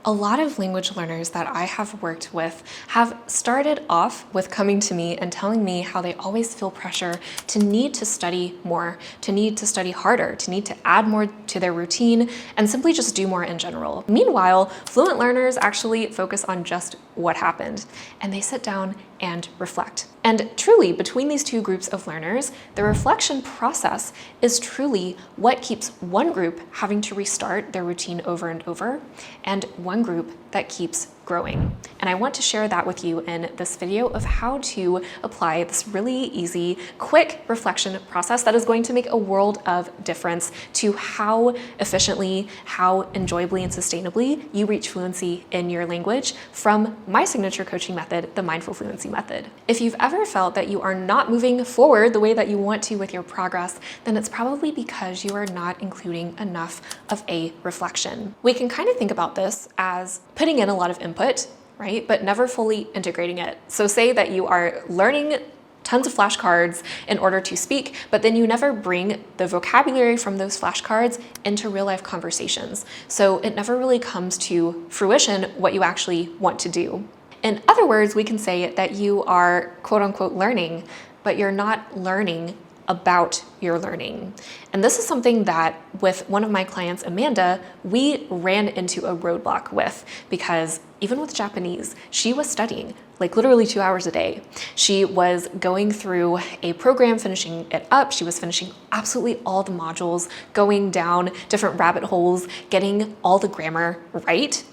A lot of language learners that I have worked with have started off with coming to me and telling me how they always feel pressure to need to study more, to need to study harder, to need to add more to their routine, and simply just do more in general. Meanwhile, fluent learners actually focus on just what happened, and they sit down and reflect. And truly, between these two groups of learners, the reflection process is truly what keeps one group having to restart their routine over and over, and one group that keeps growing. And I want to share that with you in this video of how to apply this really easy, quick reflection process that is going to make a world of difference to how efficiently, how enjoyably and sustainably you reach fluency in your language from my signature coaching method, the Mindful Fluency Method. If you've ever felt that you are not moving forward the way that you want to with your progress, then it's probably because you are not including enough of a reflection. We can kind of think about this as putting in a lot of input, right? But never fully integrating it. So say that you are learning tons of flashcards in order to speak, but then you never bring the vocabulary from those flashcards into real life conversations. So it never really comes to fruition what you actually want to do. In other words, we can say that you are quote unquote learning, but you're not learning about your learning. And this is something that with one of my clients, Amanda, we ran into a roadblock with, because even with Japanese, she was studying like literally 2 hours a day. She was going through a program, finishing it up. She was finishing absolutely all the modules, going down different rabbit holes, getting all the grammar right,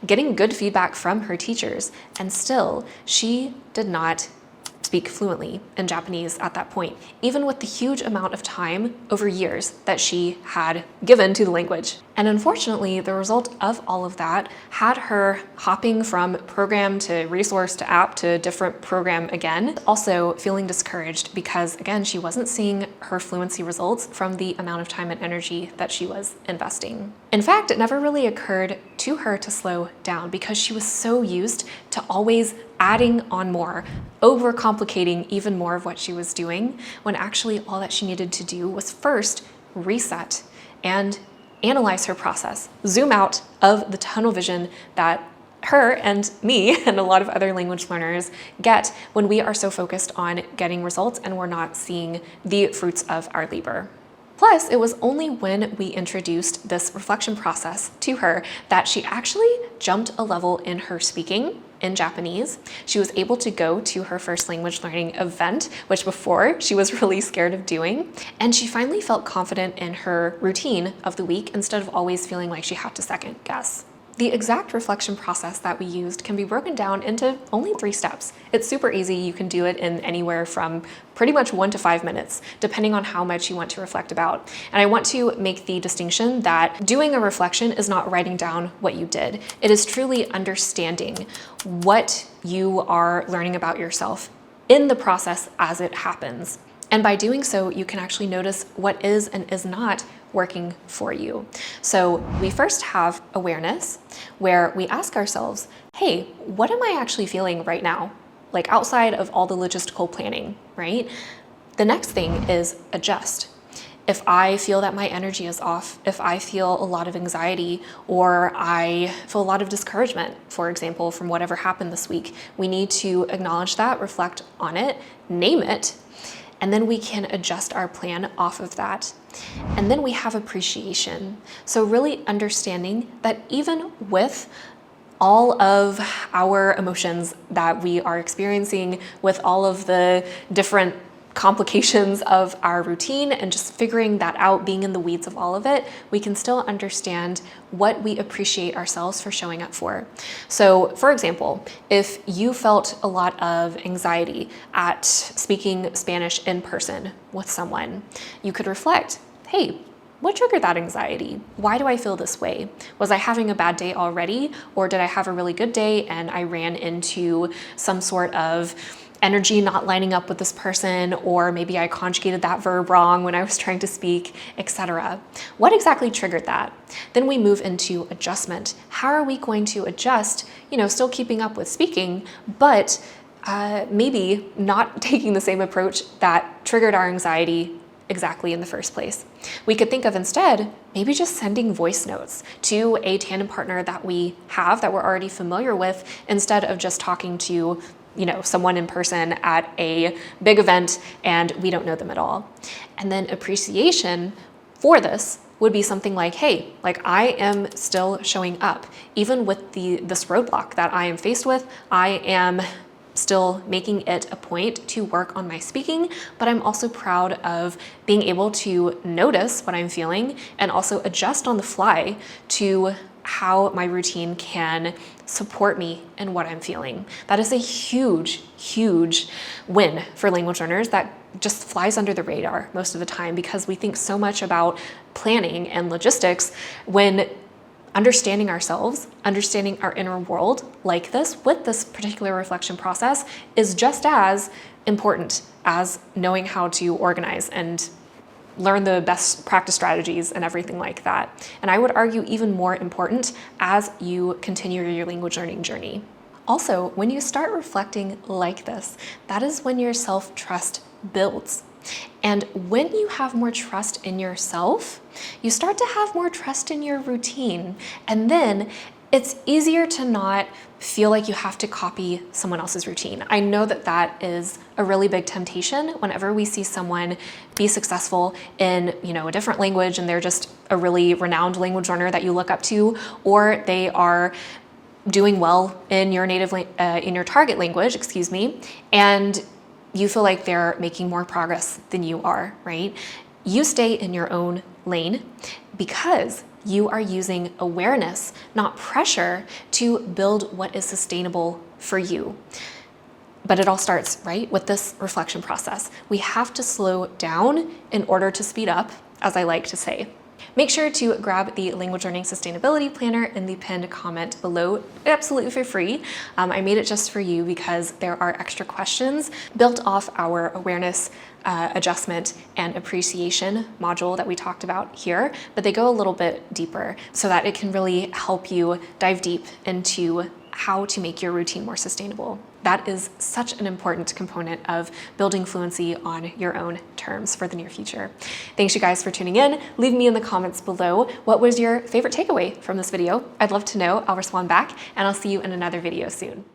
getting good feedback from her teachers. And still, she did not speak fluently in Japanese at that point, even with the huge amount of time over years that she had given to the language. And unfortunately, the result of all of that had her hopping from program to resource to app to different program again, also feeling discouraged because, again, she wasn't seeing her fluency results from the amount of time and energy that she was investing. In fact, it never really occurred to her to slow down because she was so used to always adding on more, overcomplicating even more of what she was doing, when actually all that she needed to do was first reset and analyze her process, zoom out of the tunnel vision that her and me and a lot of other language learners get when we are so focused on getting results and we're not seeing the fruits of our labor. Plus, it was only when we introduced this reflection process to her that she actually jumped a level in her speaking in Japanese. She was able to go to her first language learning event, which before she was really scared of doing. And she finally felt confident in her routine of the week instead of always feeling like she had to second guess. The exact reflection process that we used can be broken down into only 3 steps. It's super easy. You can do it in anywhere from pretty much 1 to 5 minutes, depending on how much you want to reflect about. And I want to make the distinction that doing a reflection is not writing down what you did. It is truly understanding what you are learning about yourself in the process as it happens. And by doing so, you can actually notice what is and is not working for you. So we first have awareness, where we ask ourselves, hey, what am I actually feeling right now? Like outside of all the logistical planning, right? The next thing is adjust. If I feel that my energy is off, if I feel a lot of anxiety, or I feel a lot of discouragement, for example, from whatever happened this week, we need to acknowledge that, reflect on it, name it, and then we can adjust our plan off of that. And then we have appreciation. So really understanding that even with all of our emotions that we are experiencing, with all of the different complications of our routine and just figuring that out, being in the weeds of all of it, we can still understand what we appreciate ourselves for showing up for. So for example, if you felt a lot of anxiety at speaking Spanish in person with someone, you could reflect, hey, what triggered that anxiety? Why do I feel this way? Was I having a bad day already? Or did I have a really good day and I ran into some sort of energy not lining up with this person, or maybe I conjugated that verb wrong when I was trying to speak, etc. What exactly triggered that? Then we move into adjustment. How are we going to adjust, still keeping up with speaking, but maybe not taking the same approach that triggered our anxiety exactly in the first place. We could think of instead, maybe just sending voice notes to a tandem partner that we have, that we're already familiar with, instead of just talking to someone in person at a big event and we don't know them at all. And then appreciation for this would be something like, hey, like I am still showing up. Even with this roadblock that I am faced with, I am still making it a point to work on my speaking, but I'm also proud of being able to notice what I'm feeling and also adjust on the fly to how my routine can support me in what I'm feeling. That is a huge, huge win for language learners that just flies under the radar most of the time, because we think so much about planning and logistics when understanding ourselves, understanding our inner world like this with this particular reflection process is just as important as knowing how to organize and learn the best practice strategies and everything like that. And I would argue even more important as you continue your language learning journey. Also, when you start reflecting like this, that is when your self-trust builds. And when you have more trust in yourself, you start to have more trust in your routine. And then it's easier to not feel like you have to copy someone else's routine. I know that that is a really big temptation whenever we see someone be successful in, a different language and they're just a really renowned language learner that you look up to, or they are doing well in your in your target language, and you feel like they're making more progress than you are, right? You stay in your own lane because you are using awareness, not pressure, to build what is sustainable for you. But it all starts, right, with this reflection process. We have to slow down in order to speed up, as I like to say. Make sure to grab the Language Learning Sustainability Planner in the pinned comment below, absolutely for free. I made it just for you because there are extra questions built off our awareness, adjustment, and appreciation module that we talked about here, but they go a little bit deeper so that it can really help you dive deep into how to make your routine more sustainable. That is such an important component of building fluency on your own terms for the near future. Thanks you guys for tuning in. Leave me in the comments below, what was your favorite takeaway from this video? I'd love to know. I'll respond back, and I'll see you in another video soon.